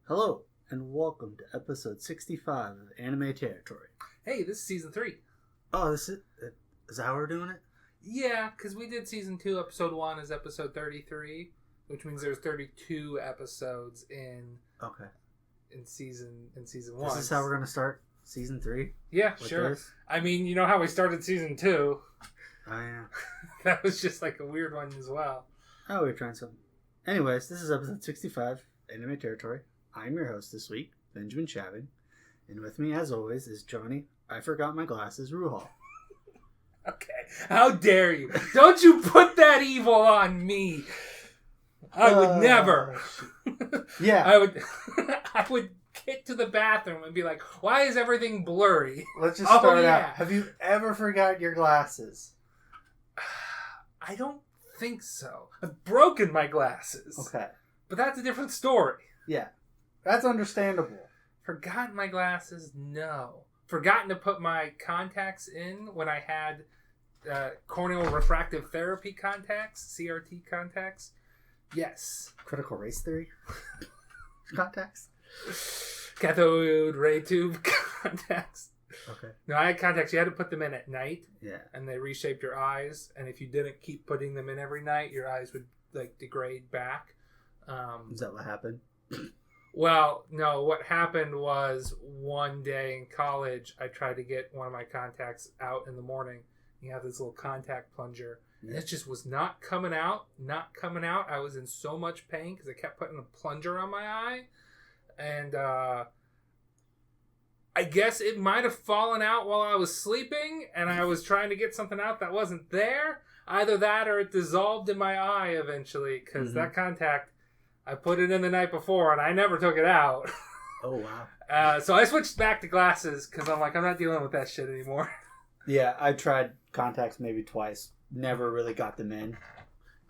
Hello, and welcome to episode 65 of Anime Territory. Hey, this is season 3. Oh, is that how we're doing it? Yeah, because we did season 2, episode 1 is episode 33, which means there's 32 episodes in season 1. This is how we're going to start season 3? Yeah, sure. This? I mean, you know how we started season 2? Oh, yeah. That was just like a weird one as well. Oh, we were trying something. Anyways, this is episode 65, Anime Territory. I'm your host this week, Benjamin Chavin, and with me, as always, is Jonny. I forgot my glasses, Ruhal. Okay, how dare you? Don't you put that evil on me! I would never. Yeah, I would get to the bathroom and be like, "Why is everything blurry?" Let's just start out. Have you ever forgot your glasses? I don't think so. I've broken my glasses. Okay, but that's a different story. Yeah. That's understandable. Forgotten my glasses? No. Forgotten to put my contacts in when I had corneal refractive therapy contacts, CRT contacts? Yes. Critical race theory? Contacts? Cathode ray tube contacts. Okay. No, I had contacts. You had to put them in at night. Yeah. And they reshaped your eyes. And if you didn't keep putting them in every night, your eyes would degrade back. Is that what happened? Well, no, what happened was one day in college, I tried to get one of my contacts out in the morning. You have this little contact plunger. Yeah. And it just was not coming out. I was in so much pain because I kept putting a plunger on my eye. And I guess it might have fallen out while I was sleeping, and I was trying to get something out that wasn't there. Either that or it dissolved in my eye eventually, because that contact... I put it in the night before, and I never took it out. Oh, wow. So I switched back to glasses, because I'm like, I'm not dealing with that shit anymore. Yeah, I tried contacts maybe twice. Never really got them in.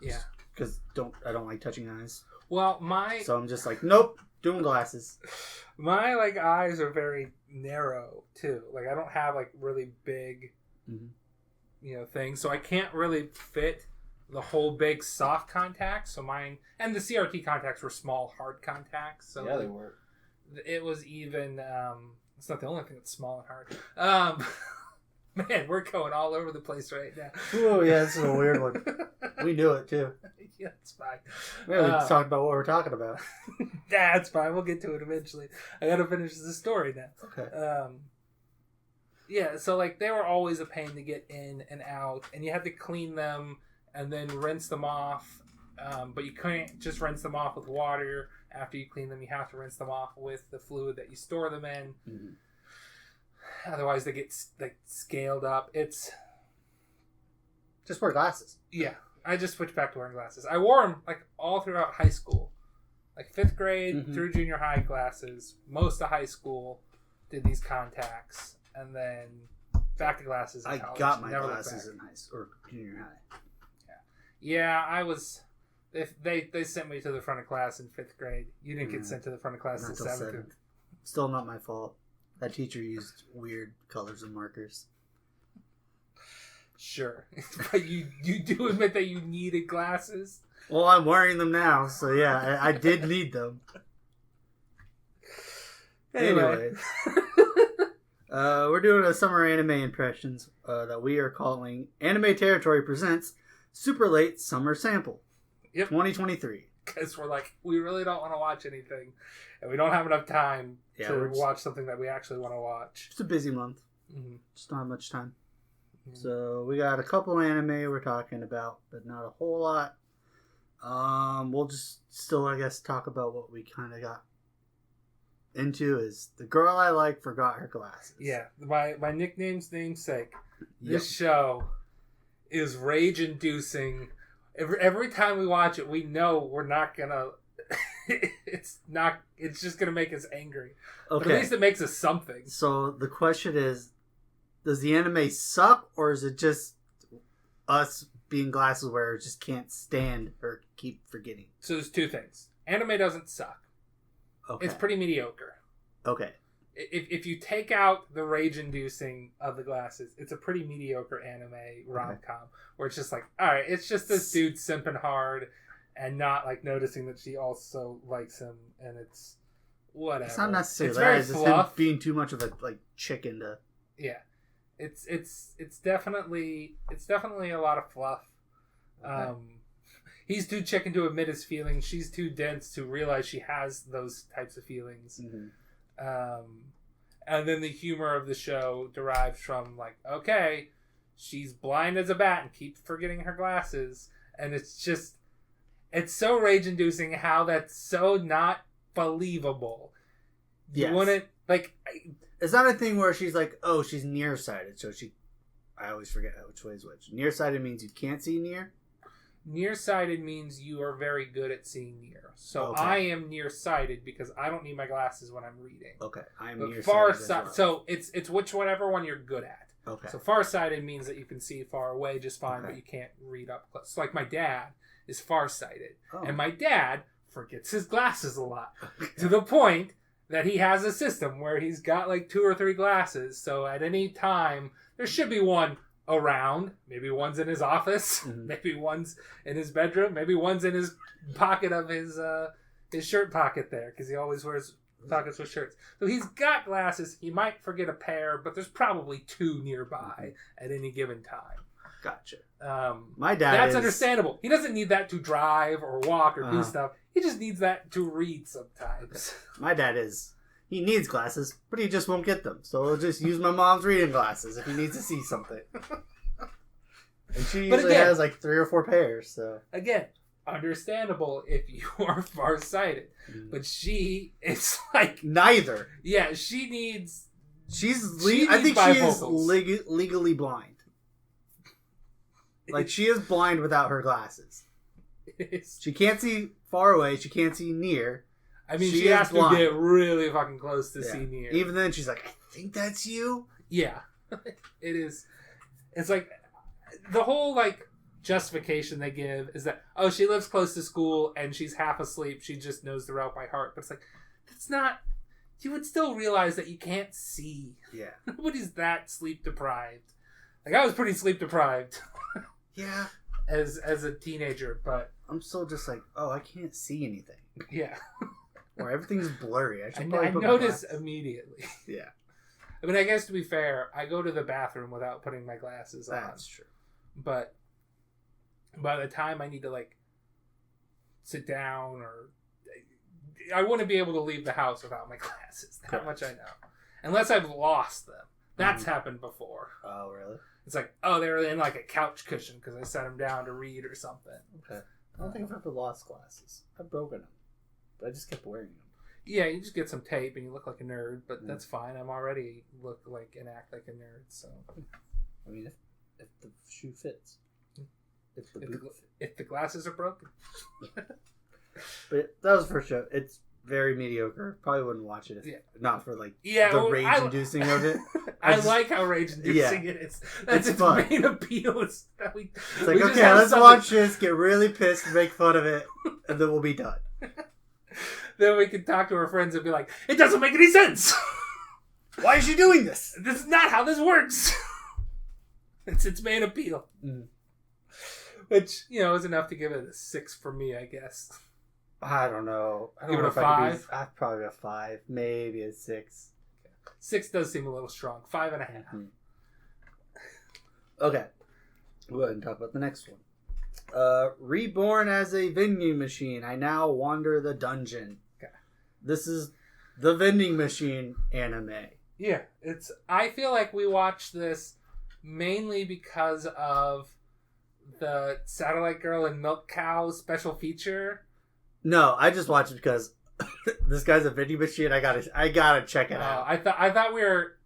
Yeah. Because I don't like touching eyes. Well, So I'm just like, nope, doing glasses. My, eyes are very narrow, too. I don't have, really big, things. So I can't really fit... the whole big soft contacts, so mine, and the CRT contacts were small hard contacts. So yeah, they were. It was even. It's not the only thing that's small and hard. Man, we're going all over the place right now. Oh yeah, this is a weird one. We knew it too. Yeah, it's fine. We haven't talked about what we're talking about. That's fine. We'll get to it eventually. I gotta finish the story now. Okay. Yeah, so they were always a pain to get in and out, and you had to clean them. And then rinse them off. But you couldn't just rinse them off with water. After you clean them, you have to rinse them off with the fluid that you store them in. Mm-hmm. Otherwise, they get scaled up. It's... Just wear glasses. Yeah. I just switched back to wearing glasses. I wore them all throughout high school. 5th grade through junior high glasses. Most of high school did these contacts. And then back to glasses in college. I got my glasses in high school, or junior high. Yeah, I was... They sent me to the front of class in 5th grade. You didn't get sent to the front of class until 7th. Still not my fault. That teacher used weird colors and markers. Sure. But you do admit that you needed glasses? Well, I'm wearing them now, so yeah, I did need them. Anyway. We're doing a summer anime impressions that we are calling Anime Territory Presents Super Late Summer Sample. Yep. 2023. Because we're we really don't want to watch anything. And we don't have enough time to watch something that we actually want to watch. It's a busy month. Mm-hmm. Just not much time. Mm-hmm. So we got a couple anime we're talking about, but not a whole lot. We'll just still, I guess, talk about what we kind of got into is the girl I like forgot her glasses. Yeah. My nickname's namesake. This show... is rage-inducing. Every time we watch it, we know we're not gonna... It's just gonna make us angry. Okay. But at least it makes us something. So the question is, does the anime suck, or is it just us being glasses wearers just can't stand or keep forgetting? So there's two things. Anime doesn't suck. Okay. It's pretty mediocre. Okay. If you take out the rage-inducing of the glasses, it's a pretty mediocre anime rom-com where it's just all right, it's just this dude simping hard and not noticing that she also likes him, and it's whatever. It's not necessarily it's that. very It's just him fluff. being too much of a like chicken to. Yeah, it's definitely a lot of fluff. Okay. He's too chicken to admit his feelings. She's too dense to realize she has those types of feelings. Mm-hmm. And then the humor of the show derives from like, okay, she's blind as a bat and keeps forgetting her glasses, and it's so rage-inducing how that's so not believable. You Yes. wouldn't like. It's not a thing where she's like, oh, she's nearsighted, so she. I always forget which way is which. Nearsighted means you can't see near. Nearsighted means you are very good at seeing near. So Okay. I am nearsighted because I don't need my glasses when I'm reading. Okay, I'm But nearsighted. farsighted. Well. So it's whatever one you're good at. Okay. So farsighted means that you can see far away just fine, Okay. but you can't read up close. So like my dad is farsighted, Oh. and my dad forgets his glasses a lot to the point that he has a system where he's got like 2 or 3 glasses. So at any time there should be one around. Maybe one's in his office. Mm-hmm. Maybe one's in his bedroom. Maybe one's in his pocket of his shirt pocket there because he always wears pockets with shirts. So he's got glasses. He might forget a pair, but there's probably 2 nearby at any given time. Gotcha. My dad That's is... understandable. He doesn't need that to drive or walk or do stuff. He just needs that to read sometimes. My dad is... He needs glasses, but he just won't get them. So he'll just use my mom's reading glasses if he needs to see something. And she usually has like 3 or 4 pairs, so... Again, understandable if you are farsighted. But she, it's like... Neither. Yeah, she needs... I think she is bifocals. legally blind. Like, she is blind without her glasses. She can't see far away. She can't see near. I mean, she has to get really fucking close to see near. Even then, she's like, I think that's you. Yeah. It is. It's like, the whole, like, justification they give is that, oh, she lives close to school and she's half asleep. She just knows the route by heart. But it's like, that's not... You would still realize that you can't see. Yeah. Nobody's that sleep deprived. Like, I was pretty sleep deprived. Yeah. As a teenager, but... I'm still just like, oh, I can't see anything. Yeah. Or everything's blurry. I notice immediately. Yeah. I mean, I guess to be fair, I go to the bathroom without putting my glasses on. That's true. But by the time I need to, like, sit down or... I wouldn't be able to leave the house without my glasses. That much I know. Unless I've lost them. That's happened before. Oh, really? It's like, oh, they were in, like, a couch cushion because I set them down to read or something. Okay. I don't think I've ever lost glasses. I've broken them. But I just kept wearing them. Yeah, you just get some tape and you look like a nerd, but that's fine. I'm already look like and act like a nerd, so... I mean, if the shoe fits. If the glasses are broken. But that was the first show. It's very mediocre. Probably wouldn't watch it if not for, like, the rage-inducing of it. I like how rage-inducing it is. That's its fun. main appeal. Is that it's like, okay, let's watch this, get really pissed, make fun of it, and then we'll be done. Then we can talk to our friends and be like, it doesn't make any sense! Why is she doing this? This is not how this works! It's its main appeal. Mm. Which, is enough to give it a 6 for me, I guess. I don't know. I don't give know it a if 5? I'd probably a 5. Maybe a 6. 6 does seem a little strong. 5.5. Mm-hmm. Okay. We'll go ahead and talk about the next one. Reborn as a vending machine. I now wander the dungeon. Okay. This is the vending machine anime. Yeah. I feel like we watched this mainly because of the Satellite Girl and Milk Cow special feature. No, I just watched it because this guy's a vending machine. I gotta check it out.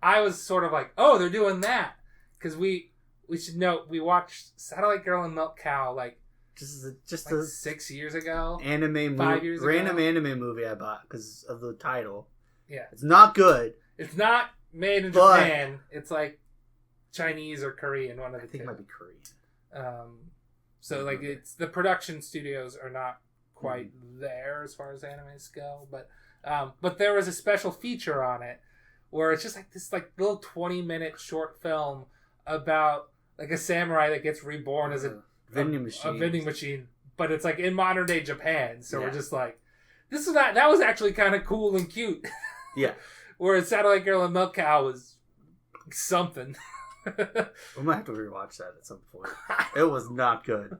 I was sort of like, oh, they're doing that because we should note we watched Satellite Girl and Milk Cow like just like 6 years ago. 5 years ago. Random anime movie I bought because of the title. Yeah, it's not good. It's not made in Japan. It's like Chinese or Korean. One of the two. I think it might be Korean. So like it's the production studios are not quite there as far as animes go, but there was a special feature on it where it's just like this like little 20-minute short film about like a samurai that gets reborn as a vending machine, but it's like in modern day Japan. So we're just like, That was actually kind of cool and cute. Yeah. Whereas Satellite Girl and Milk Cow was something. We might have to rewatch that at some point. It was not good.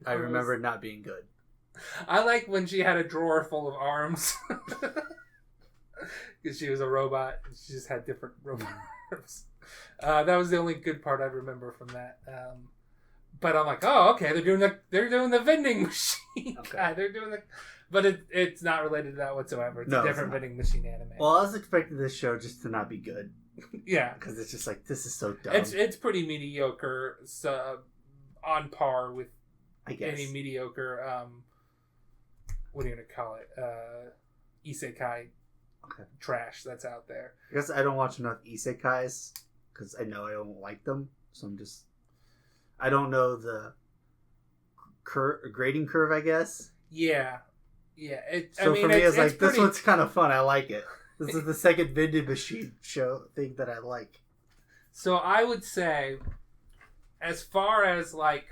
I remember it not being good. I like when she had a drawer full of arms. Because she was a robot. And she just had different robot arms. That was the only good part I remember from that. But I'm like, oh, okay, they're doing the vending machine. Okay. God, they're doing the... But it's not related to that whatsoever. It's a different vending machine anime. Well, I was expecting this show just to not be good. Yeah. Because it's just like, this is so dumb. It's pretty mediocre, so, on par with any mediocre, what are you going to call it? Isekai trash that's out there. I guess I don't watch enough isekais because I know I don't like them. So I don't know the grading curve, I guess. Yeah. Yeah. For me, it's like, this one's kind of fun. I like it. This is the second Vending Machine show thing that I like. So I would say, as far as like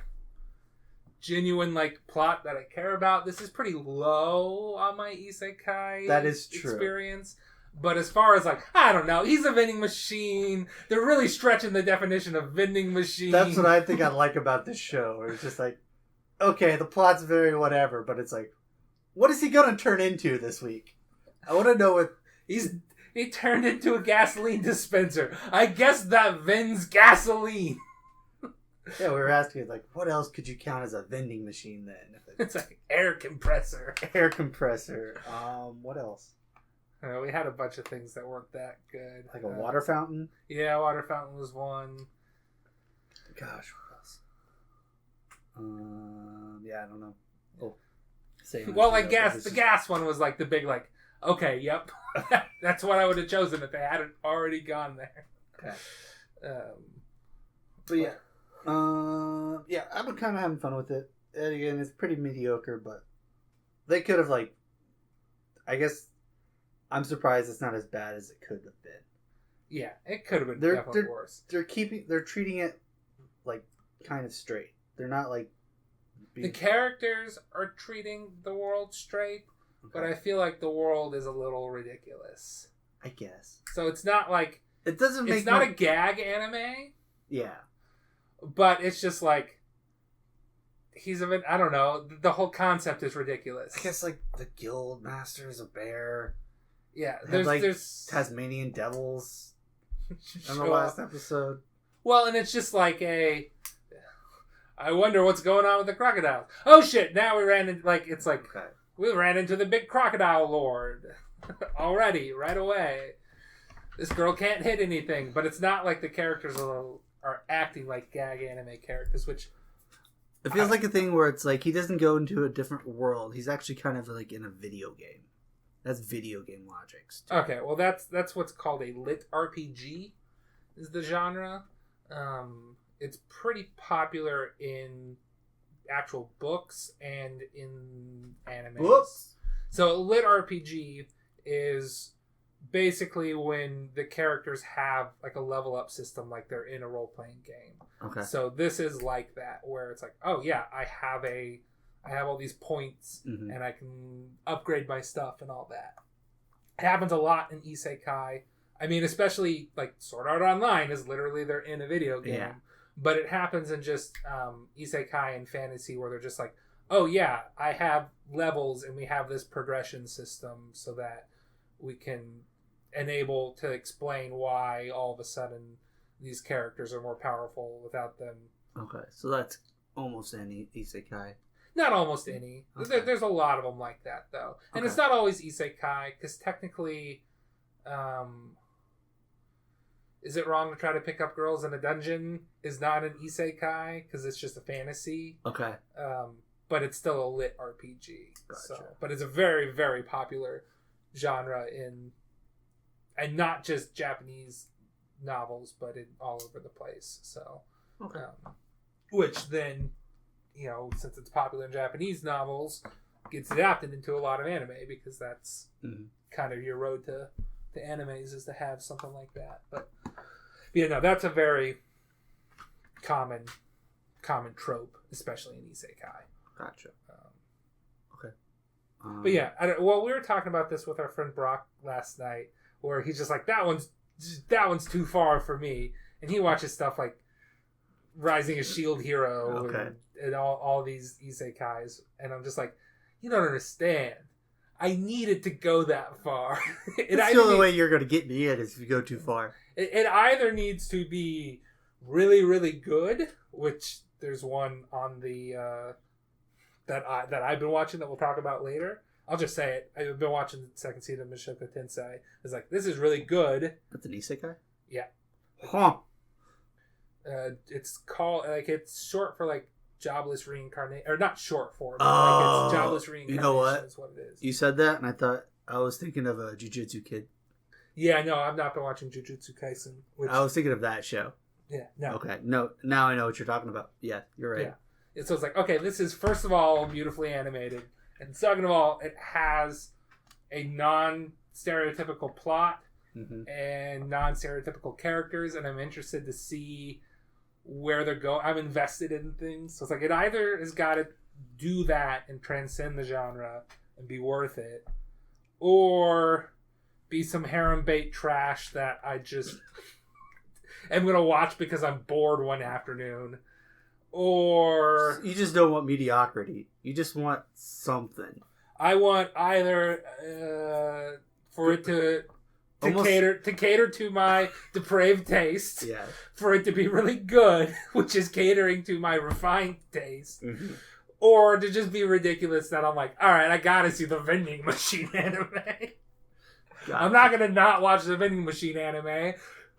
genuine like plot that I care about, this is pretty low on my isekai that is true. Experience. But as far as like, I don't know, he's a vending machine. They're really stretching the definition of vending machine. That's what I think I like about this show. Where it's just like, okay, the plot's very whatever, but it's like, what is he going to turn into this week? I want to know what... He turned into a gasoline dispenser. I guess that vends gasoline. Yeah, we were asking, like, what else could you count as a vending machine then? It's like air compressor. Air compressor. What else? We had a bunch of things that weren't that good. Like a water fountain? Yeah, water fountain was one. Gosh, what else? Yeah, I don't know. Oh. Well, like the gas one was like the big, like, okay, yep. That's what I would have chosen if they hadn't already gone there. Okay. But yeah. Yeah, I'm kind of having fun with it. And again, it's pretty mediocre, but they could have, like, I guess I'm surprised it's not as bad as it could have been. Yeah, it could have been definitely worse. They're treating it, like, kind of straight. They're not, like... The characters are treating the world straight, but I feel like the world is a little ridiculous. I guess. So it's not like... It doesn't make... It's not a gag anime. Yeah. But it's just like... I don't know. The whole concept is ridiculous. I guess, like, the guild master is a bear. Yeah. There's Tasmanian devils in the last episode. Well, and it's just like I wonder what's going on with the crocodiles. Oh shit, now we ran into, like, it's like, we ran into the big crocodile lord. Already, right away. This girl can't hit anything, but it's not like the characters are acting like gag anime characters, which... It feels like a thing where it's like, he doesn't go into a different world. He's actually kind of like in a video game. That's video game logics. Too. Okay, well that's what's called a lit RPG, is the genre. It's pretty popular in actual books and in anime. Books? So lit RPG is basically when the characters have like a level up system, like they're in a role playing game. Okay. So this is like that, where it's like, oh yeah, I have all these points, and I can upgrade my stuff and all that. It happens a lot in isekai. I mean, especially like Sword Art Online is literally they're in a video game. Yeah. But it happens in just isekai and fantasy where they're just like, oh yeah, I have levels and we have this progression system so that we can enable to explain why all of a sudden these characters are more powerful without them. Okay, so that's almost any isekai. Not almost any. Okay. There's a lot of them like that, though. And it's not always isekai, because technically... is it wrong to try to pick up girls in a dungeon? Is not an isekai, because it's just a fantasy. Okay. But it's still a lit RPG. Gotcha. So, but it's a very, very popular genre and not just Japanese novels, but in all over the place. So, okay. Which then, since it's popular in Japanese novels, gets adapted into a lot of anime, because that's kind of your road to animes, is to have something like that. But yeah, no, that's a very common trope, especially in isekai. Gotcha. Okay. But yeah, well, we were talking about this with our friend Brock last night, where he's just like, that one's too far for me, and he watches stuff like Rising a Shield Hero and all these isekais, and I'm just like, you don't understand. I needed to go that far. It's the only way you're going to get me in is if you go too far. It either needs to be really, really good, which there's one on the that I've been watching that we'll talk about later. I'll just say it. I've been watching the second season of Mushoku Tensei. It's like, this is really good. That's an isekai? Yeah. Huh. It's called, like, it's short for, like, jobless reincarnation, or not short for, but like it's jobless reincarnation. You know what? Is what it is. You said that, and I thought I was thinking of a Jujutsu Kid. Yeah, no, I've not been watching Jujutsu Kaisen. I was thinking of that show. Yeah, no. Okay, no, now I know what you're talking about. Yeah, you're right. Yeah, so it's like, okay, this is first of all beautifully animated, and second of all, it has a non-stereotypical plot and non-stereotypical characters, and I'm interested to see where they're going. I'm invested in things. So it's like, it either has got to do that and transcend the genre and be worth it, or be some harem bait trash that I just am going to watch because I'm bored one afternoon. Or you just don't want mediocrity. You just want something. I want either for it to cater to my depraved taste, for it to be really good, which is catering to my refined taste, or to just be ridiculous that I'm like, all right, I gotta see the Vending Machine anime. I'm not gonna not watch the Vending Machine anime.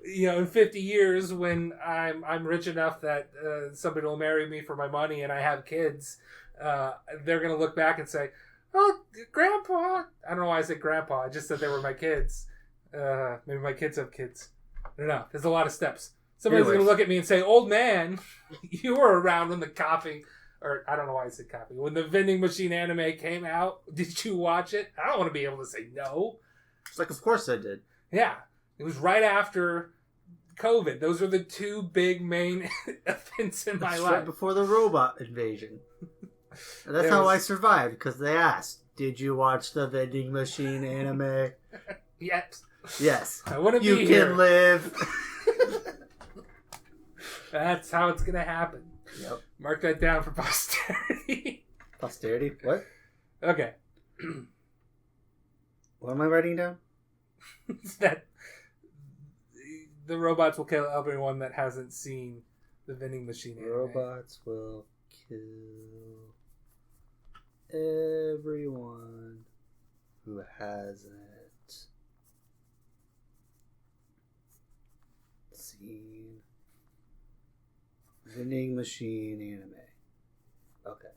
You know, in 50 years, when I'm rich enough that somebody will marry me for my money and I have kids, they're gonna look back and say, "Oh, Grandpa." I don't know why I said Grandpa. I just said they were my kids. Maybe my kids have kids. I don't know. There's a lot of steps. Somebody's going to look at me and say, "Old man, you were around when the coffee," or I don't know why I said coffee. When the Vending Machine anime came out, did you watch it? I don't want to be able to say no. It's like, of course I did. Yeah. It was right after COVID. Those are the two big main events in my life. Right before the robot invasion. And that's how I survived, because they asked, "Did you watch the Vending Machine anime?" Yes. Yes. I wouldn't be here. You can live. That's how it's going to happen. Yep. Mark that down for posterity. Posterity? What? Okay. What am I writing down? That the robots will kill everyone that hasn't seen the Vending Machine anime. Robots will kill everyone who hasn't seen Vending Machine anime. Okay.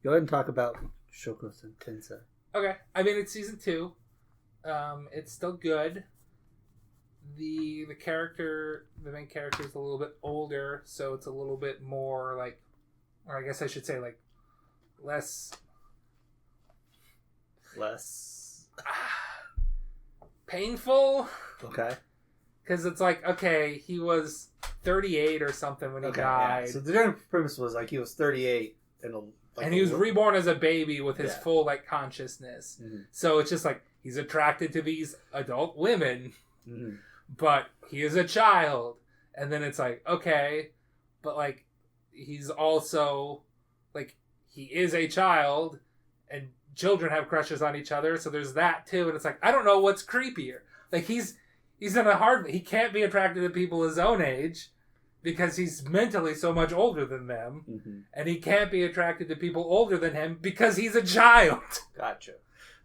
Go ahead and talk about Mushoku Tensei. Okay. I mean, it's season 2. It's still good. The main character is a little bit older, so it's a little bit more like, or I guess I should say like less painful. Okay. Because it's like, okay, he was 38 or something when he died. Yeah. So the general premise was like he was 38 and he was reborn as a baby with his full like consciousness. So it's just like he's attracted to these adult women, but he is a child. And then it's like, okay, but like he's also like, he is a child and children have crushes on each other. So there's that too. And it's like, I don't know what's creepier. Like he's in a he can't be attracted to people his own age because he's mentally so much older than them. And he can't be attracted to people older than him because he's a child. Gotcha.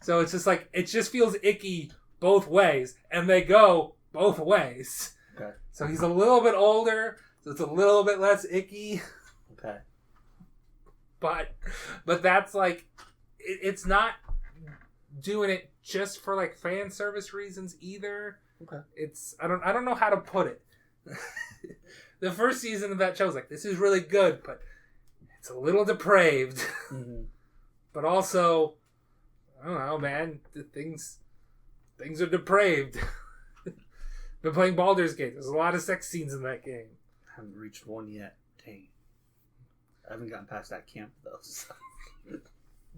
So it's just like, it just feels icky both ways. And they go both ways. Okay. So he's a little bit older, so it's a little bit less icky. Okay. But that's like, it's not doing it just for like fan service reasons either. Okay. It's, I don't know how to put it. The first season of that show is like, this is really good, but it's a little depraved. But also, I don't know, man. Things are depraved. Been playing Baldur's Gate. There's a lot of sex scenes in that game. I haven't reached one yet. Dang. I haven't gotten past that camp though. So.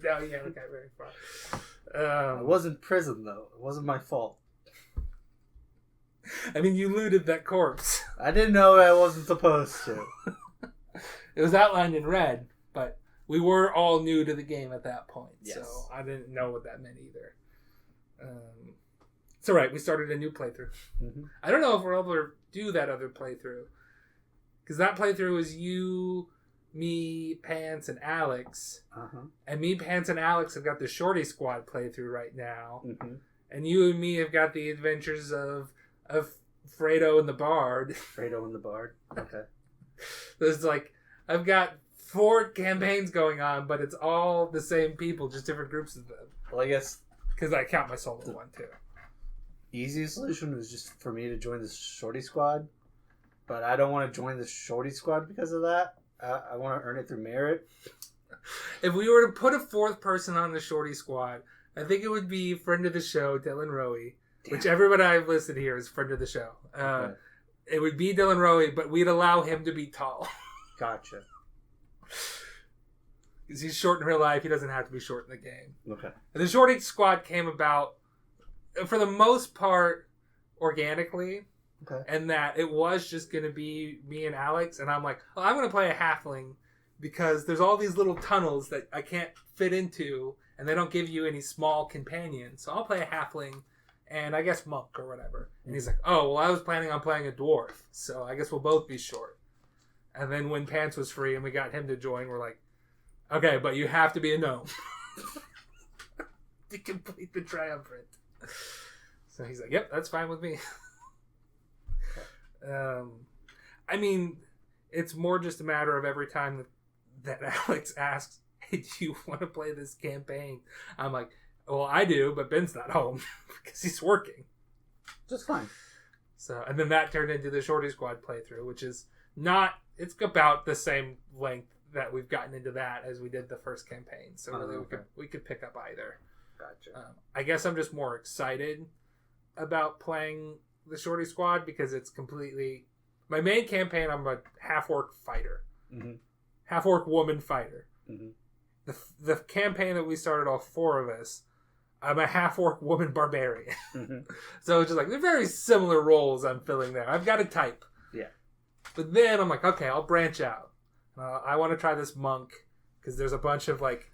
No, you haven't got very far. I was in prison, though. It wasn't my fault. I mean, you looted that corpse. I didn't know I wasn't supposed to. It was outlined in red, but we were all new to the game at that point. Yes. So I didn't know what that meant either. It's alright, we started a new playthrough. Mm-hmm. I don't know if we'll ever do that other playthrough. Because that playthrough was you, me, Pants, and Alex. Uh-huh. And me, Pants, and Alex have got the Shorty Squad playthrough right now. Mm-hmm. And you and me have got the adventures of Fredo and the Bard. Fredo and the Bard. Okay. There's like, I've got 4 campaigns going on, but it's all the same people, just different groups of them. Well, I guess... Because I count my solo one, too. Easiest solution was just for me to join the Shorty Squad. But I don't want to join the Shorty Squad because of that. I want to earn it through merit. If we were to put a 4th person on the Shorty Squad, I think it would be friend of the show, Dylan Rowe. Which everybody I've listed here is friend of the show. Okay. It would be Dylan Rowe, but we'd allow him to be tall. Gotcha. Because he's short in real life, he doesn't have to be short in the game. Okay. And the Shorty Squad came about, for the most part, organically. Okay. And that it was just going to be me and Alex. And I'm like, well, I'm going to play a halfling because there's all these little tunnels that I can't fit into. And they don't give you any small companions. So I'll play a halfling and I guess monk or whatever. And he's like, oh, well, I was planning on playing a dwarf. So I guess we'll both be short. And then when Pants was free and we got him to join, we're like, okay, but you have to be a gnome to complete the triumvirate. So he's like, yep, that's fine with me. I mean, it's more just a matter of every time that Alex asks, hey, do you want to play this campaign? I'm like, well, I do, but Ben's not home because he's working. Just fine. So, and then that turned into the Shorty Squad playthrough, which is not, it's about the same length that we've gotten into that as we did the first campaign. So really we could pick up either. Gotcha. I guess I'm just more excited about playing the Shorty Squad because it's completely, my main campaign, I'm a half-orc fighter. Mm-hmm. Half-orc woman fighter. Mm-hmm. The campaign that we started, all 4 of us, I'm a half-orc woman barbarian. Mm-hmm. So it's just like, they're very similar roles I'm filling there. I've got a type. Yeah. But then I'm like, okay, I'll branch out. I want to try this monk because there's a bunch of like,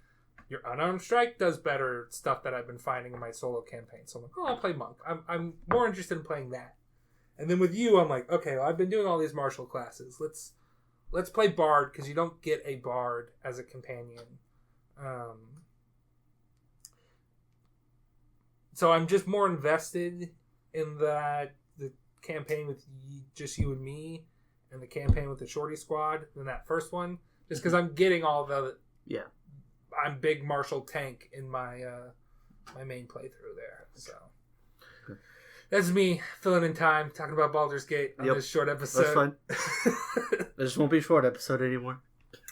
your unarmed strike does better stuff that I've been finding in my solo campaign. So I'm like, oh, I'll play monk. I'm more interested in playing that. And then with you, I'm like, okay, well, I've been doing all these martial classes. Let's play bard because you don't get a bard as a companion. So I'm just more invested in the campaign with just you and me and the campaign with the Shorty Squad than that first one. Just because I'm getting all the... Yeah. I'm big martial tank in my my main playthrough there. So that's me filling in time talking about Baldur's Gate on this short episode. That's fine. It just won't be a short episode anymore.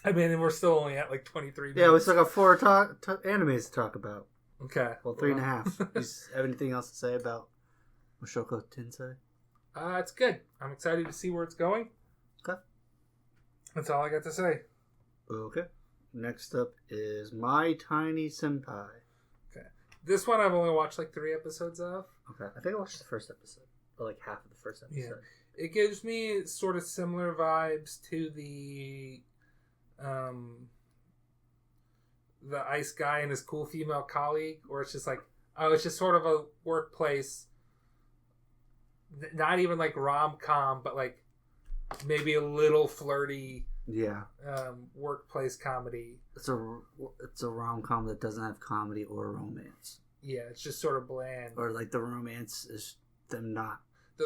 I mean, and we're still only at like 23 minutes. Yeah, we still got 4 animes to talk about. Okay. Well, 3.5. You have anything else to say about Mushoku Tensei? It's good. I'm excited to see where it's going. Okay. That's all I got to say. Okay. Next up is My Tiny Senpai. Okay. This one I've only watched like 3 episodes of. Okay. I think I watched the first episode. Or like half of the first episode. Yeah. It gives me sort of similar vibes to the ice guy and his cool female colleague, where it's just like, oh, it's just sort of a workplace, not even like rom-com, but like maybe a little flirty workplace comedy. It's a rom-com that doesn't have comedy or romance. Yeah, it's just sort of bland. Or like the romance is them not.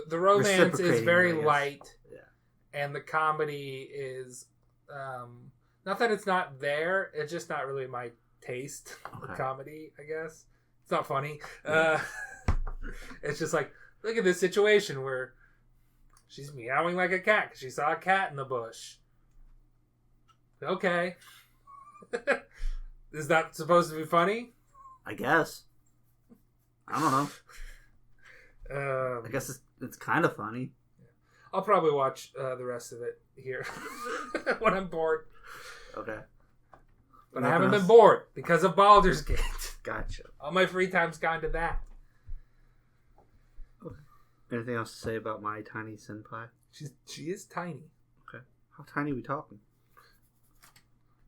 The romance is very light. Yeah. And the comedy is not that it's not there, it's just not really my taste of comedy, I guess. It's not funny. Yeah. It's just like, look at this situation where she's meowing like a cat because she saw a cat in the bush. Okay. Is that supposed to be funny? I guess. I don't know. I guess it's kind of funny. I'll probably watch the rest of it here when I'm bored. Okay. But I haven't been bored because of Baldur's Gate. Gotcha. All my free time's gone to that. Okay. Anything else to say about my Tiny Senpai? She is tiny. Okay. How tiny are we talking?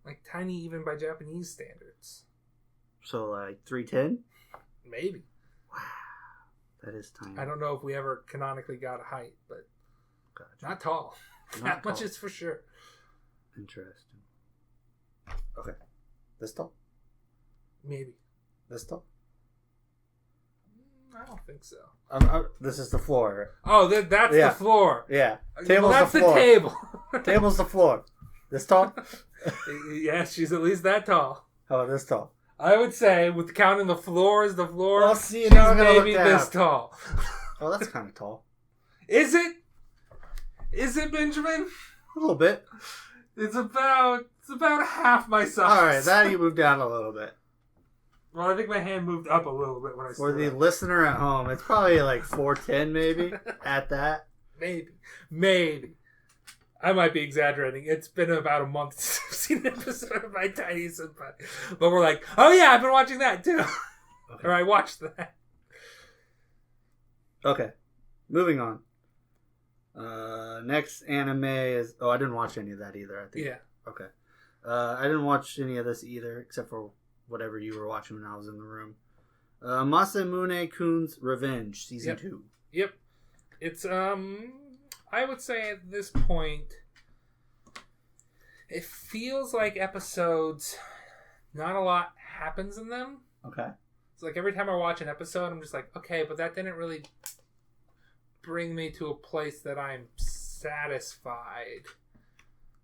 Like tiny even by Japanese standards. So like 3'10"? Maybe. Wow. That is tiny. I don't know if we ever canonically got a height, but Gotcha. not tall. That much is for sure. Interesting. Okay. This tall? Maybe. This tall? I don't think so. This is the floor. Oh, that's the floor. Yeah. Table's the floor. the table. Table's the floor. This tall? Yes, she's at least that tall. How about this tall? I would say, with counting the floor as the floor, Well, see, she's now I'm gonna maybe look down. this tall. Oh, that's kind of tall. Is it? Is it, Benjamin? A little bit. It's about half my size. All right, that you moved down a little bit. Well, I think my hand moved up a little bit when I For stood the up. listener at home, it's probably like 4'10", maybe at that. Maybe. I might be exaggerating. It's been about a month since I've seen an episode of my Tiny Senpai. But we're like, oh yeah, I've been watching that too. Okay. Or I watched that. Okay, moving on. Next anime is... Oh, I didn't watch any of that either, I think. Yeah. Okay. I didn't watch any of this either, except for whatever you were watching when I was in the room. Masamune-kun's Revenge, Season 2. Yep. It's, I would say at this point, it feels like episodes, not a lot happens in them. Okay. It's like every time I watch an episode, I'm just like, okay, but that didn't really bring me to a place that I'm satisfied.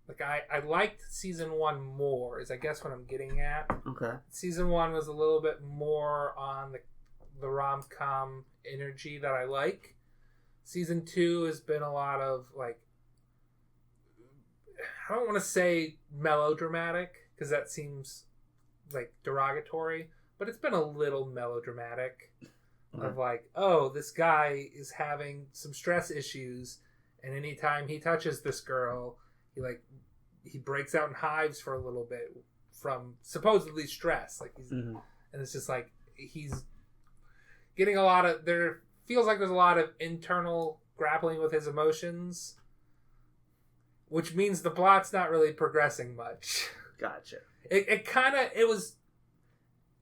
Like, I liked Season 1 more, is I guess what I'm getting at. Okay. Season 1 was a little bit more on the rom-com energy that I like. Season 2 has been a lot of, like, I don't want to say melodramatic, because that seems, like, derogatory, but it's been a little melodramatic. Okay. Of, like, oh, this guy is having some stress issues, and anytime he touches this girl, he breaks out in hives for a little bit from supposedly stress. Like, he's, and it's just like, he's getting a lot of, there feels like there's a lot of internal grappling with his emotions, which means the plot's not really progressing much. Gotcha. It was,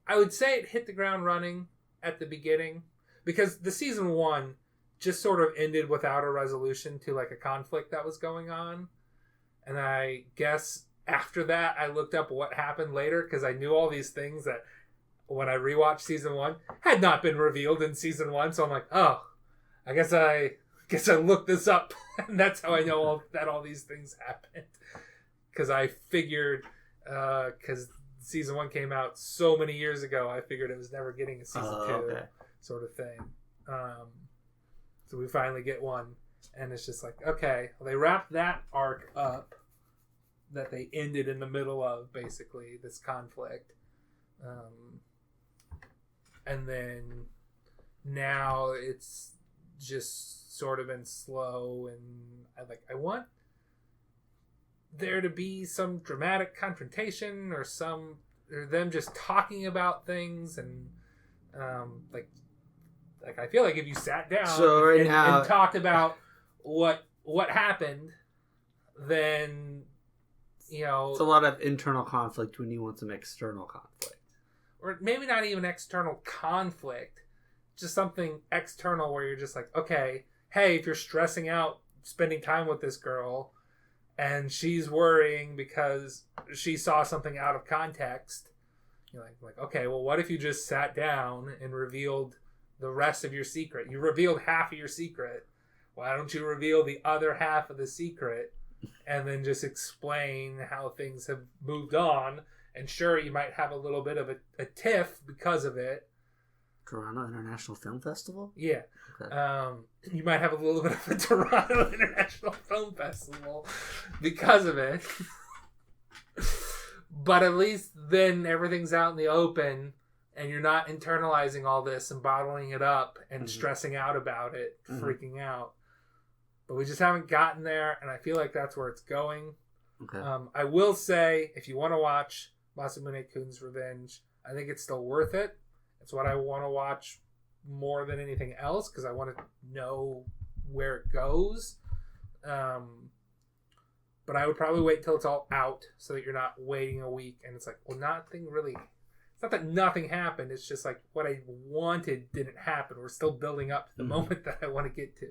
I would say it hit the ground running at the beginning, because the Season 1 just sort of ended without a resolution to, like, a conflict that was going on. And I guess after that, I looked up what happened later, because I knew all these things that when I rewatched Season 1 had not been revealed in Season 1. So I'm like, oh, I guess I looked this up, and that's how I know that all these things happened. Because I figured, because Season 1 came out so many years ago, I figured it was never getting a Season 2 okay. sort of thing. So we finally get one, and it's just like, okay, well, they wrapped that arc up that they ended in the middle of, basically, this conflict. And then now it's just sort of been slow, and I want there to be some dramatic confrontation or them just talking about things, and like I feel like if you sat down and talked about what happened, then it's a lot of internal conflict when you want some external conflict, or maybe not even external conflict, just something external where you're just like, okay, hey, if you're stressing out spending time with this girl and she's worrying because she saw something out of context, you're like, okay, well, what if you just sat down and revealed the rest of your secret? You revealed half of your secret. Why don't you reveal the other half of the secret and then just explain how things have moved on? And sure, you might have a little bit of a tiff because of it. Toronto International Film Festival? Yeah. Okay. You might have a little bit of a Toronto International Film Festival because of it. But at least then everything's out in the open, and you're not internalizing all this and bottling it up and stressing out about it, freaking out. But we just haven't gotten there, and I feel like that's where it's going. Okay. I will say, if you want to watch Masamune-kun's Revenge. I think it's still worth it. It's what I want to watch more than anything else because I want to know where it goes. But I would probably wait till it's all out so that you're not waiting a week and it's like, well, nothing really. It's not that nothing happened. It's just like what I wanted didn't happen. We're still building up to the moment that I want to get to.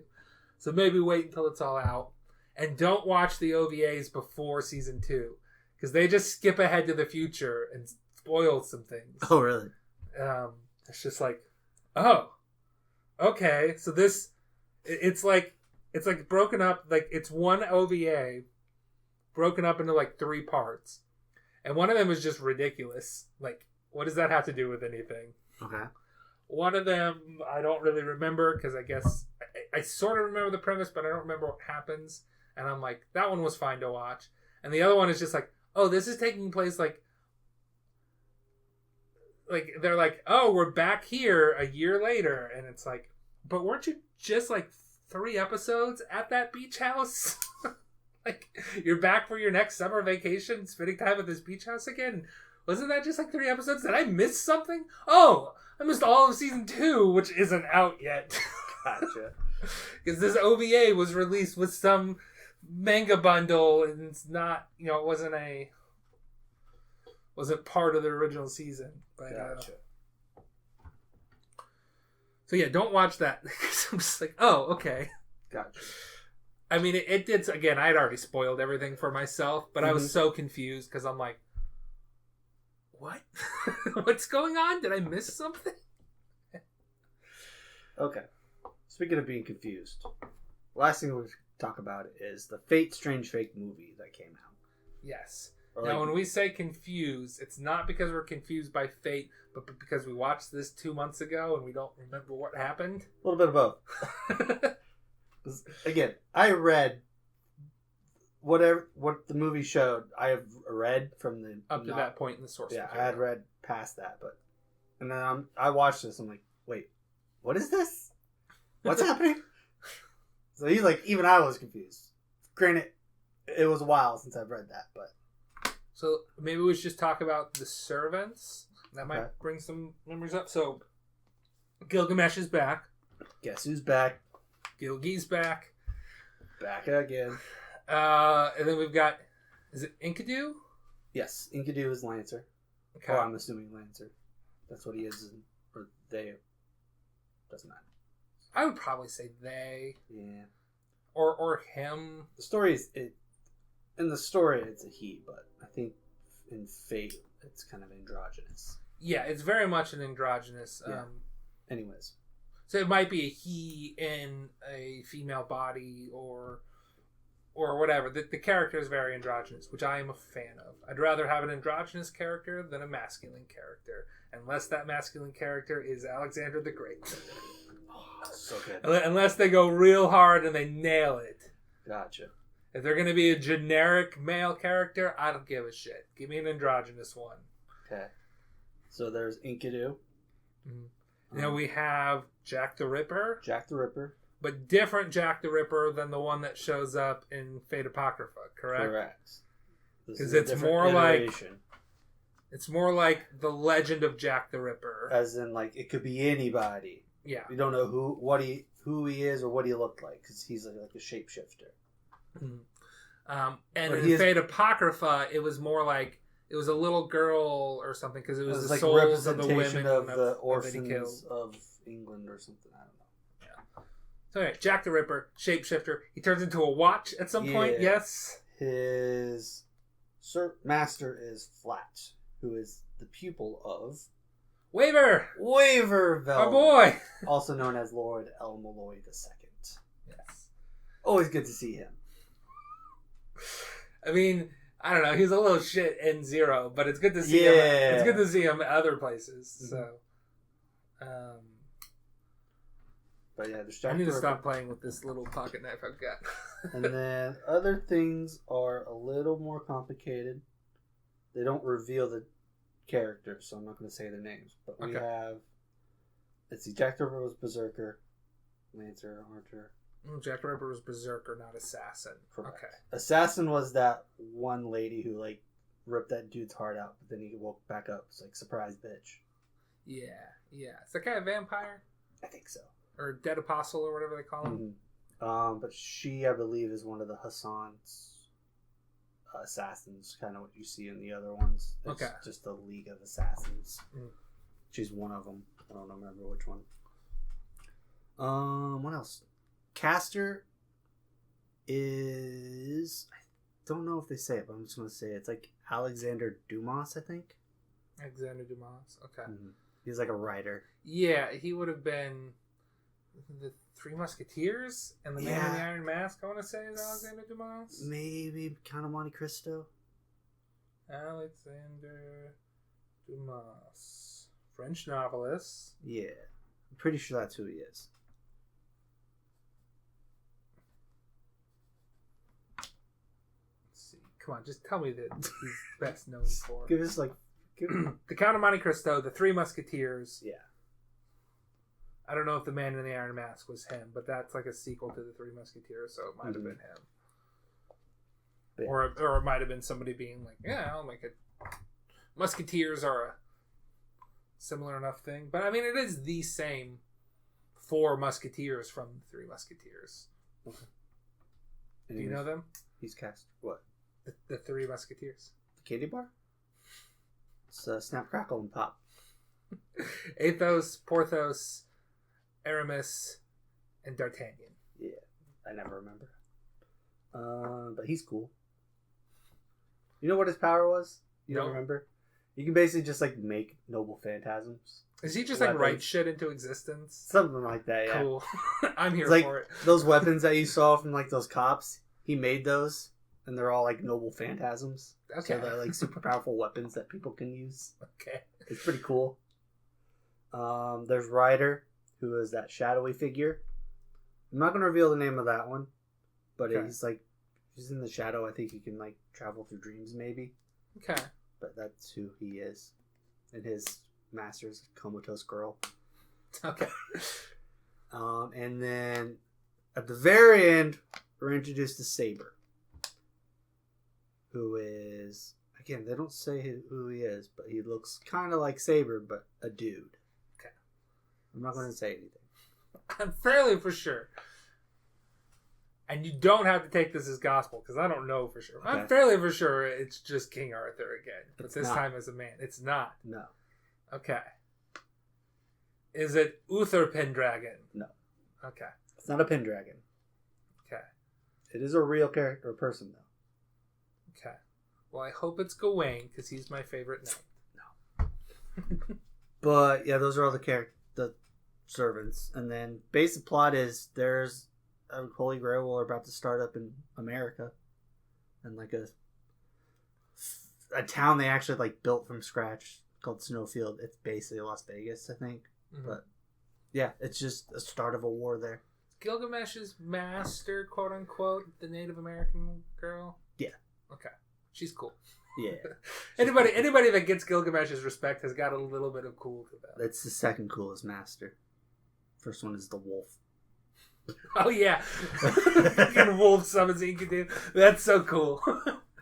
So maybe wait until it's all out. And don't watch the OVAs before season 2 because they just skip ahead to the future and spoil some things. Oh, really? It's just like, oh, okay. So this, it's like broken up. Like it's one OVA broken up into like 3 parts, and one of them is just ridiculous. Like, what does that have to do with anything? Okay. One of them I don't really remember because I guess I sort of remember the premise, but I don't remember what happens. And I'm like, that one was fine to watch. And the other one is just like, oh, this is taking place like they're like, oh, we're back here a year later. And it's like, but weren't you just like 3 episodes at that beach house? Like, you're back for your next summer vacation, spending time at this beach house again? Wasn't that just like 3 episodes? Did I miss something? Oh, I missed all of season 2, which isn't out yet. Gotcha. Because this OVA was released with some manga bundle, and it's not, it wasn't part of the original season. But, gotcha. So yeah, don't watch that. I'm just like, oh, okay. Gotcha. I mean, it did, again, I had already spoiled everything for myself, but I was so confused because I'm like, what? What's going on? Did I miss something? Okay. Speaking of being confused, last thing we'll talk about is the Fate Strange Fake movie that came out. Yes. Or now, when we say confused, it's not because we're confused by Fate, but because we watched this 2 months ago and we don't remember what happened. A little bit of both. Again, I read what the movie showed. I have read from the up to that point in the source. Yeah, material. I had read past that, and then I watched this. I'm like, wait, what is this? What's happening? So he's like, even I was confused. Granted, it was a while since I've read that, but so maybe we should just talk about the servants. That might bring some memories up. So Gilgamesh is back. Guess who's back? Gilgi's back. Back again. And then we've got, is it Enkidu? Yes, Enkidu is Lancer. Okay. Or I'm assuming Lancer. That's what he is, or they. Doesn't matter. I would probably say they. Yeah. Or him. The story is in the story it's a he, but I think in Fate it's kind of androgynous. Yeah, it's very much an androgynous. Yeah. Anyways. So it might be a he in a female body or whatever. The character is very androgynous, which I am a fan of. I'd rather have an androgynous character than a masculine character, unless that masculine character is Alexander the Great. Oh, so good. Unless they go real hard and they nail it. Gotcha. If they're going to be a generic male character, I don't give a shit. Give me an androgynous one. Okay. So there's Enkidu. Mm-hmm. Now we have Jack the Ripper. Jack the Ripper. But different Jack the Ripper than the one that shows up in Fate Apocrypha, correct? Correct. Because it's more iteration. It's more like the legend of Jack the Ripper. As in, like, it could be anybody. Yeah. You don't know who he is or what he looked like, because he's like a shapeshifter. Mm-hmm. And in Fate Apocrypha, it was more like it was a little girl or something, because it was the like souls of the representation women of the orphans that of England or something. I don't know. Yeah. So anyway, Jack the Ripper, shapeshifter. He turns into a watch at some point. Yes. His master is Flat, who is the pupil of Waver Velvet, our boy, also known as Lord Elmaloy II. Yes. Always good to see him. I mean, I don't know. He's a little shit in Zero, but it's good to see him. It's good to see him other places. Mm-hmm. So, but yeah, there's Jack I need to the stop playing with this little pocket knife I've got. And then other things are a little more complicated. They don't reveal the characters, so I'm not going to say their names. But we have, let's see, Jack the Ripper was Berserker, Lancer, Archer. Jack the Ripper was Berserker, not Assassin. Correct. Okay. Assassin was that one lady who, like, ripped that dude's heart out, but then he woke back up. It's like, surprise, bitch. Yeah. Is that guy a vampire? I think so. Or dead apostle or whatever they call him? Mm-hmm. But she, I believe, is one of the Hassan's assassins, kind of what you see in the other ones. It's just a league of assassins. Mm. She's one of them. I don't remember which one. What else? Caster is... I don't know if they say it, but I'm just going to say it. It's like Alexander Dumas, I think. Alexander Dumas, okay. Mm-hmm. He's like a writer. Yeah, he would have been the Three Musketeers and the Man in the Iron Mask, I want to say, is Alexander Dumas. Maybe Count of Monte Cristo. Alexander Dumas. French novelist. Yeah. I'm pretty sure that's who he is. Let's see. Come on, just tell me that he's best known for. Give us like... The Count of Monte Cristo, the Three Musketeers. Yeah. I don't know if the Man in the Iron Mask was him, but that's like a sequel to the Three Musketeers, so it might have been him. Yeah. Or it might have been somebody being like, yeah, I'll make it. Musketeers are a similar enough thing. But I mean, it is the same four Musketeers from the Three Musketeers. Okay. Do you know them? He's cast. What? The Three Musketeers. The candy bar? It's Snap, Crackle, and Pop. Athos, Porthos, Aramis, and D'Artagnan. Yeah, I never remember. But he's cool. You know what his power was? You don't remember? You can basically just like make noble phantasms. Is he just like write shit into existence? Something like that, yeah. Cool. I'm here for it. Those weapons that you saw from like those cops, he made those, and they're all like noble phantasms. Okay. So they're like super powerful weapons that people can use. Okay. It's pretty cool. There's Ryder, who is that shadowy figure. I'm not going to reveal the name of that one, but he's in the shadow. I think he can like travel through dreams maybe. Okay. But that's who he is. And his master's comatose girl. Okay. And then at the very end, we're introduced to Saber, who is, again, they don't say who he is, but he looks kind of like Saber, but a dude. Okay. I'm not going to say anything. I'm fairly for sure. And you don't have to take this as gospel, because I don't know for sure. Okay. I'm fairly for sure it's just King Arthur again. But this time as a man. It's not. No. Okay. Is it Uther Pendragon? No. Okay. It's not a Pendragon. Okay. It is a real character, or person, though. Okay. Well, I hope it's Gawain, because he's my favorite knight. No. But, yeah, those are all the servants. And then, basic plot is there's a Holy Grail we're about to start up in America. And, like, a town they actually, like, built from scratch called Snowfield. It's basically Las Vegas, I think. Mm-hmm. But, yeah, it's just a start of a war there. Gilgamesh's master, quote unquote, the Native American girl? Yeah. Okay. She's cool. Yeah. Anybody that gets Gilgamesh's respect has got a little bit of cool to them. That's the second coolest master. First one is the wolf. Oh, yeah. Fucking wolf summons Enkidu. That's so cool.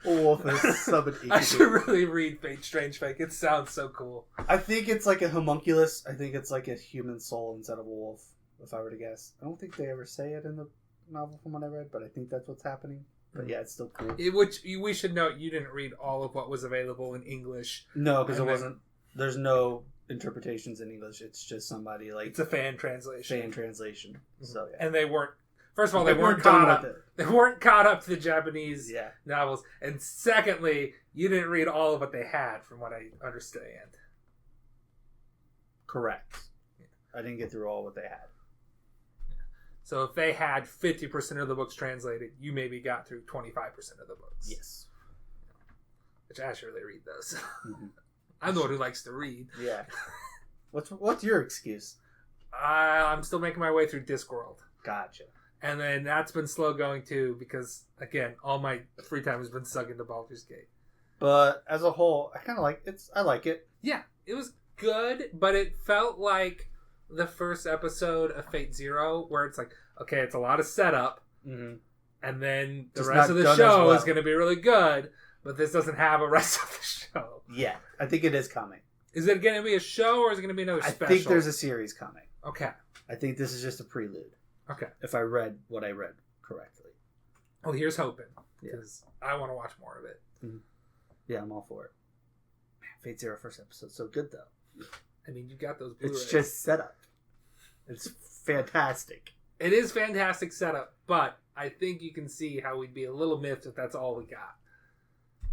Wolf has summoned Enkidu. I should really read Fate Strange Fake. It sounds so cool. I think it's like a homunculus. I think it's like a human soul instead of a wolf, if I were to guess. I don't think they ever say it in the novel from what I read, but I think that's what's happening. But yeah, it's still cool. Which we should note, you didn't read all of what was available in English. No, because it wasn't. There's no interpretations in English. It's just somebody like it's a fan translation. Mm-hmm. So yeah. And they weren't. First of all, they weren't caught up. They weren't caught up to the Japanese novels. And secondly, you didn't read all of what they had, from what I understand. Correct. I didn't get through all what they had. So if they had 50% of the books translated, you maybe got through 25% of the books. Yes. Which I should really read those. Mm-hmm. I'm the one who likes to read. Yeah. What's your excuse? I'm still making my way through Discworld. Gotcha. And then that's been slow going too, because again, all my free time has been sunk into Baldur's Gate. But as a whole, I kind of like it. I like it. Yeah, it was good, but it felt like the first episode of Fate Zero, where it's like, okay, it's a lot of setup, and then the rest of the show is going to be really good, but this doesn't have a rest of the show. Yeah, I think it is coming. Is it going to be a show or is it going to be another special? I think there's a series coming. Okay. I think this is just a prelude. Okay. If I read what I read correctly. Well, here's hoping. Because I want to watch more of it. Mm-hmm. Yeah, I'm all for it. Man, Fate Zero first episode, so good though. I mean, you got those Blu-rays. It's just setup. It's fantastic. It is fantastic setup, but I think you can see how we'd be a little miffed if that's all we got.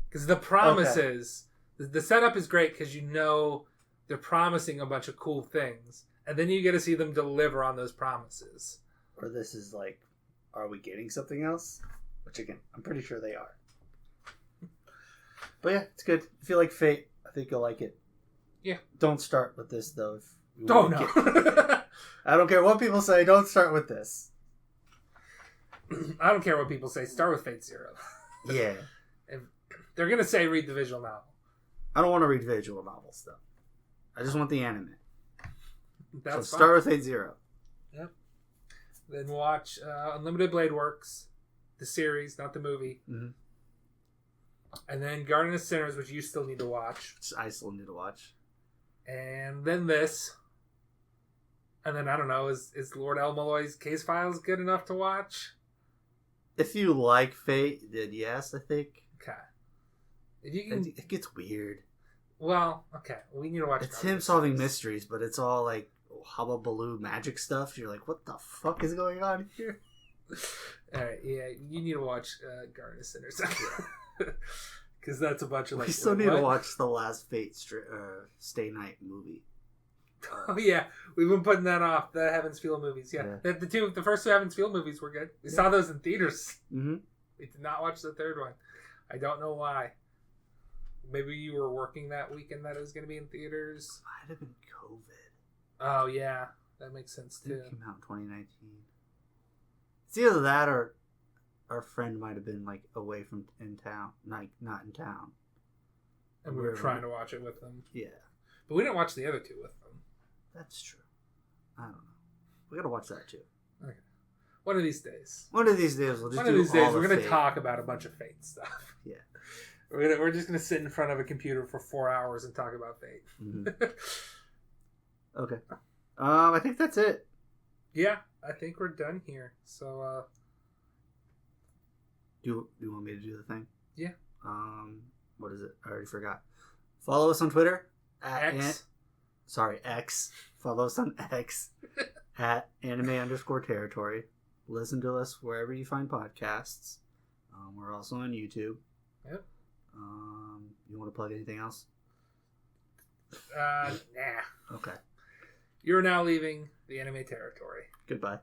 Because the promises, the setup is great because you know they're promising a bunch of cool things, and then you get to see them deliver on those promises. Or this is like, are we getting something else? Which again, I'm pretty sure they are. But yeah, it's good. If you like Fate, I think you'll like it. Yeah. Don't start with this though. Oh no. I don't care what people say. Don't start with this. I don't care what people say. Start with Fate Zero. Yeah. If they're gonna say read the visual novel. I don't want to read visual novels though. I just want the anime. That's so start with Fate Zero. Yep. Then watch Unlimited Blade Works, the series, not the movie. Mm-hmm. And then Garden of Sinners, which you still need to watch. I still need to watch. And then this. And then, I don't know, is Lord El Malloy's Case Files good enough to watch? If you like Fate, then yes, I think. Okay. If you can... It gets weird. Well, okay. We need to watch It's him solving mysteries, but it's all like hubba-baloo magic stuff. You're like, what the fuck is going on here? Alright, yeah. You need to watch Garden of Sinners. Because that's a bunch of like... We still need to watch the last Fate Stay Night movie. Oh yeah, we've been putting that off. The Heaven's Feel movies, yeah. The first two Heaven's Feel movies were good. We saw those in theaters. Mm-hmm. We did not watch the third one. I don't know why. Maybe you were working that weekend that it was going to be in theaters. Might have been COVID. Oh yeah, that makes sense too. It came out in 2019. It's either that or our friend might have been like away from in town, like not in town, and we were trying to watch it with them. Yeah, but we didn't watch the other two with them. That's true. I don't know. We gotta watch that too. Okay. One of these days. One of these days we'll just. One of these days we're gonna talk about a bunch of Fate stuff. Yeah. We're just gonna sit in front of a computer for 4 hours and talk about Fate. Mm-hmm. Okay. I think that's it. Yeah, I think we're done here. So. Do you want me to do the thing? Yeah. What is it? I already forgot. Follow us on Twitter at X. X. Follow us on X at anime_territory. Listen to us wherever you find podcasts. We're also on YouTube. Yep. You want to plug anything else? Nah. Okay. You're now leaving the anime territory. Goodbye.